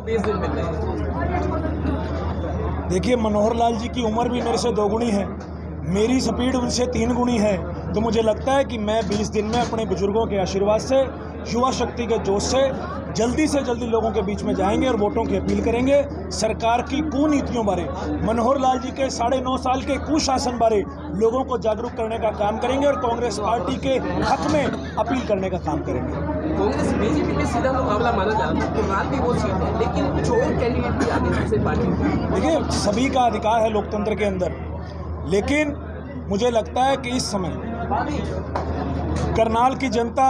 20 दिन मिल रहे हैं। देखिए, मनोहर लाल जी की उम्र भी मेरे से 2 गुनी है, मेरी स्पीड उनसे 3 गुनी है, तो मुझे लगता है कि मैं 20 दिन में अपने बुजुर्गों के आशीर्वाद से, युवा शक्ति के जोश से जल्दी से जल्दी लोगों के बीच में जाएंगे और वोटों की अपील करेंगे। सरकार की कुनीतियों बारे, मनोहर लाल जी के 9.5 साल के कुशासन बारे लोगों को जागरूक करने का काम करेंगे और कांग्रेस पार्टी के हक में अपील करने का काम करेंगे। कांग्रेस बीजेपी में सीधा मुकाबला माना जा रहा है, तो रात भी वो सीट है, लेकिन कुछ और कैंडिडेट भी आगे दूसरी पार्टी। देखिए, सभी का अधिकार है लोकतंत्र के अंदर, लेकिन मुझे लगता है कि इस समय करनाल की जनता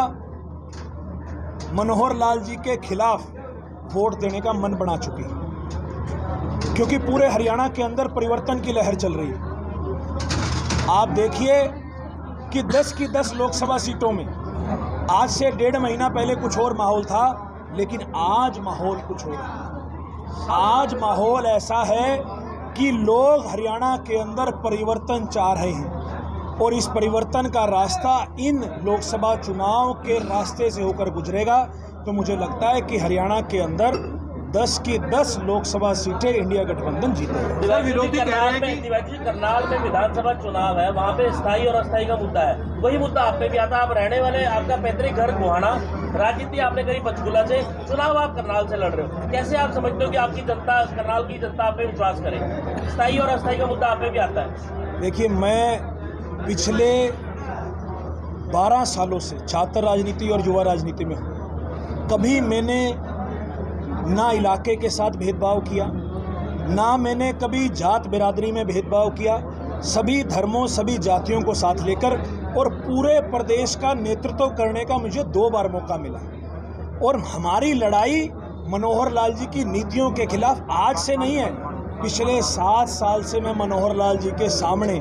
मनोहर लाल जी के खिलाफ वोट देने का मन बना चुकी है, क्योंकि पूरे हरियाणा के अंदर परिवर्तन की लहर चल रही है। आप देखिए कि 10 की 10 लोकसभा सीटों में आज से 1.5 महीना पहले कुछ और माहौल था, लेकिन आज माहौल कुछ और है। आज माहौल ऐसा है कि लोग हरियाणा के अंदर परिवर्तन चाह रहे हैं और इस परिवर्तन का रास्ता इन लोकसभा चुनाव के रास्ते से होकर गुजरेगा। तो मुझे लगता है कि हरियाणा के अंदर 10 की 10 लोकसभा सीटें इंडिया गठबंधन जीतेगा। विरोधी करनाल में विधानसभा चुनाव है, वहाँ पे स्थायी और अस्थायी का मुद्दा है, वही मुद्दा आप पे भी आता है। आप रहने वाले, आपका पैतृक घर गोहाना, राजनीति आपने करी पंचकुला से, चुनाव आप करनाल से लड़ रहे हो। कैसे आप समझते हो कि आपकी जनता, करनाल की जनता आप पे विश्वास करे? स्थायी और अस्थायी का मुद्दा आप पे भी आता है। देखिए, मैं पिछले 12 सालों से छात्र राजनीति और युवा राजनीति में हूँ। कभी मैंने ना इलाके के साथ भेदभाव किया, ना मैंने कभी जात बिरादरी में भेदभाव किया। सभी धर्मों, सभी जातियों को साथ लेकर और पूरे प्रदेश का नेतृत्व करने का मुझे 2 बार मौका मिला। और हमारी लड़ाई मनोहर लाल जी की नीतियों के खिलाफ आज से नहीं है। पिछले 7 साल से मैं मनोहर लाल जी के सामने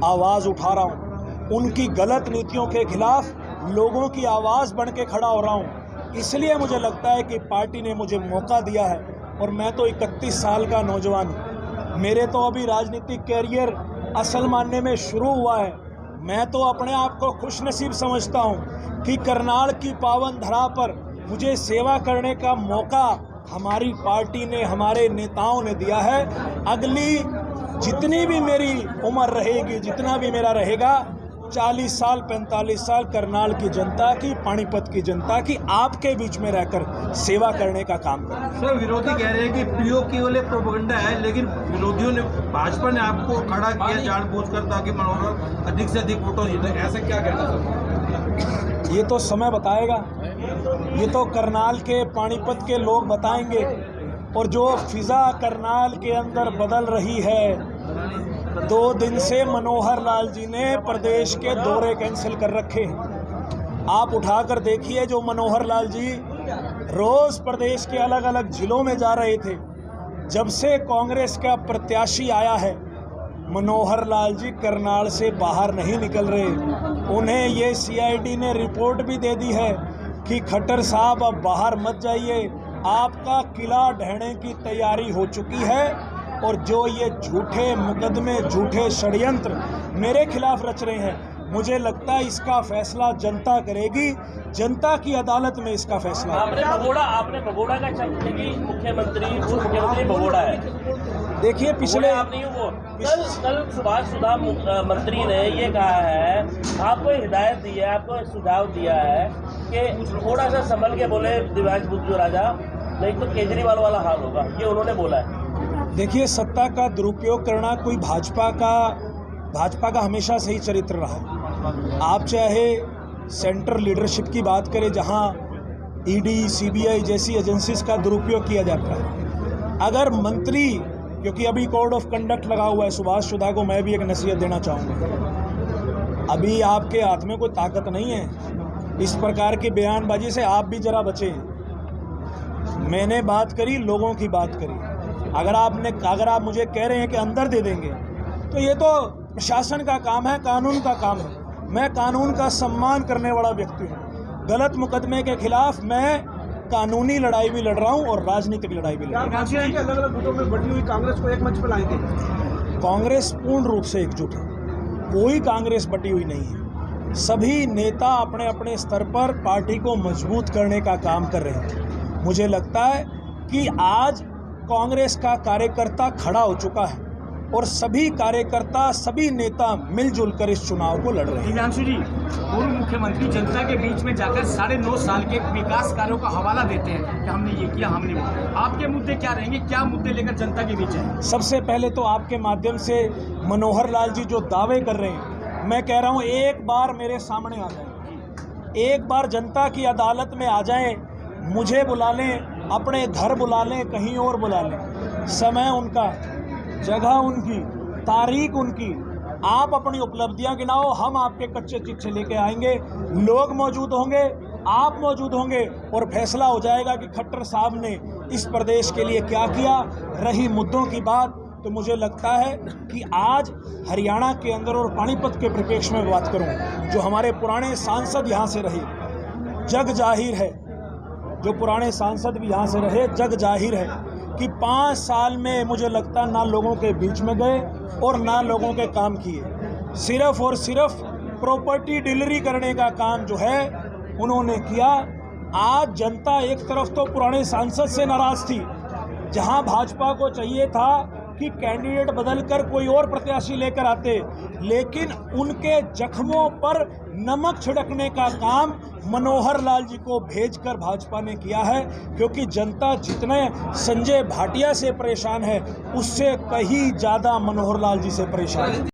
आवाज़ उठा रहा हूँ, उनकी गलत नीतियों के खिलाफ लोगों की आवाज़ बन के खड़ा हो रहा हूँ। इसलिए मुझे लगता है कि पार्टी ने मुझे मौका दिया है और मैं तो 31 साल का नौजवान हूँ। मेरे तो अभी राजनीतिक कैरियर असल मानने में शुरू हुआ है। मैं तो अपने आप को खुशनसीब समझता हूँ कि करनाल की पावन धरा पर मुझे सेवा करने का मौका हमारी पार्टी ने, हमारे नेताओं ने दिया है। अगली जितनी भी मेरी उम्र रहेगी, जितना भी मेरा रहेगा, 40 साल 45 साल करनाल की जनता की, पानीपत की जनता की, आपके बीच में रहकर सेवा करने का काम करें। सर, विरोधी कह रहे हैं कि पीओ केवल एक प्रोपेगेंडा है, लेकिन विरोधियों ने, भाजपा ने आपको खड़ा किया जानबूझकर ताकि मनोहर अधिक से अधिक वोटों जीते। ऐसा क्या कहना सर? ये तो समय बताएगा, ये तो करनाल के, पानीपत के लोग बताएंगे। और जो फिजा करनाल के अंदर बदल रही है, 2 दिन से मनोहर लाल जी ने प्रदेश के दौरे कैंसिल कर रखे हैं। आप उठाकर देखिए, जो मनोहर लाल जी रोज प्रदेश के अलग अलग जिलों में जा रहे थे, जब से कांग्रेस का प्रत्याशी आया है, मनोहर लाल जी करनाल से बाहर नहीं निकल रहे। उन्हें ये CID ने रिपोर्ट भी दे दी है कि खट्टर साहब अब बाहर मत जाइए, आपका किला ढहने की तैयारी हो चुकी है। और जो ये झूठे मुकदमे, झूठे षड्यंत्र मेरे खिलाफ रच रहे हैं, मुझे लगता है इसका फैसला जनता करेगी। जनता की अदालत में इसका फैसला। आपने भगोड़ा का शब्द है कि मुख्यमंत्री, पूर्व मुख्यमंत्री भगोड़ा है। देखिए, पिछले आप नहीं हो, कल सुभाष सुधा मंत्री ने ये कहा है, आपको हिदायत दी है, आपको सुझाव दिया है कि थोड़ा सा संभल के बोले दिव्यांश बुद्धू राजा, नहीं तो केजरीवाल वाला हाल होगा, ये उन्होंने बोला है। देखिए, सत्ता का दुरुपयोग करना कोई भाजपा का हमेशा से ही चरित्र रहा है। आप चाहे सेंट्रल लीडरशिप की बात करें, जहां ED, CBI जैसी एजेंसीज का दुरुपयोग किया जाता है। अगर मंत्री, क्योंकि अभी कोड ऑफ कंडक्ट लगा हुआ है, सुभाष सुधा को मैं भी एक नसीहत देना चाहूँगा, अभी आपके हाथ में कोई ताकत नहीं है। इस प्रकार की बयानबाजी से आप भी जरा बचें। मैंने बात करी, लोगों की बात करी। अगर आप मुझे कह रहे हैं कि अंदर दे देंगे, तो ये तो प्रशासन का काम है, कानून का काम है। मैं कानून का सम्मान करने वाला व्यक्ति हूँ। गलत मुकदमे के खिलाफ मैं कानूनी लड़ाई भी लड़ रहा हूँ और राजनीतिक लड़ाई भी लड़ रहा हूँ। अलग अलग गुटों में बटी हुई कांग्रेस को एक मंच पर लाएंगे। कांग्रेस पूर्ण रूप से एकजुट है, कोई कांग्रेस बटी हुई नहीं है। सभी नेता अपने अपने स्तर पर पार्टी को मजबूत करने का काम कर रहे हैं। मुझे लगता है कि आज कांग्रेस का कार्यकर्ता खड़ा हो चुका है और सभी कार्यकर्ता, सभी नेता मिलजुल कर इस चुनाव को लड़ रहे हैं। दिव्यांशु जी, पूर्व मुख्यमंत्री जनता के बीच में जाकर 9.5 साल के विकास कार्यों का हवाला देते हैं कि हमने ये किया, हमने वो। आपके मुद्दे क्या रहेंगे, क्या मुद्दे लेकर जनता के बीच हैं? सबसे पहले तो आपके माध्यम से मनोहर लाल जी जो दावे कर रहे हैं, मैं कह रहा हूं एक बार मेरे सामने आ जाएं, एक बार जनता की अदालत में आ जाएं, मुझे बुला लें, अपने घर बुला लें, कहीं और बुला लें, समय उनका, जगह उनकी, तारीख उनकी, आप अपनी उपलब्धियां गिनाओ, हम आपके कच्चे चिट्ठे लेके आएंगे, लोग मौजूद होंगे, आप मौजूद होंगे और फैसला हो जाएगा कि खट्टर साहब ने इस प्रदेश के लिए क्या किया। रही मुद्दों की बात, तो मुझे लगता है कि आज हरियाणा के अंदर और पानीपत के परिप्रेक्ष्य में बात करूं, जो हमारे पुराने सांसद यहाँ से रहे, जग जाहिर है, जो पुराने सांसद भी यहाँ से रहे, जग जाहिर है कि 5 साल में मुझे लगता ना लोगों के बीच में गए और ना लोगों के काम किए। सिर्फ और सिर्फ प्रॉपर्टी डीलरी करने का काम जो है उन्होंने किया। आज जनता एक तरफ तो पुराने सांसद से नाराज थी, जहां भाजपा को चाहिए था कि कैंडिडेट बदलकर कोई और प्रत्याशी लेकर आते, लेकिन उनके जख्मों पर नमक छिड़कने का काम मनोहर लाल जी को भेजकर भाजपा ने किया है, क्योंकि जनता जितने संजय भाटिया से परेशान है, उससे कहीं ज़्यादा मनोहर लाल जी से परेशान है।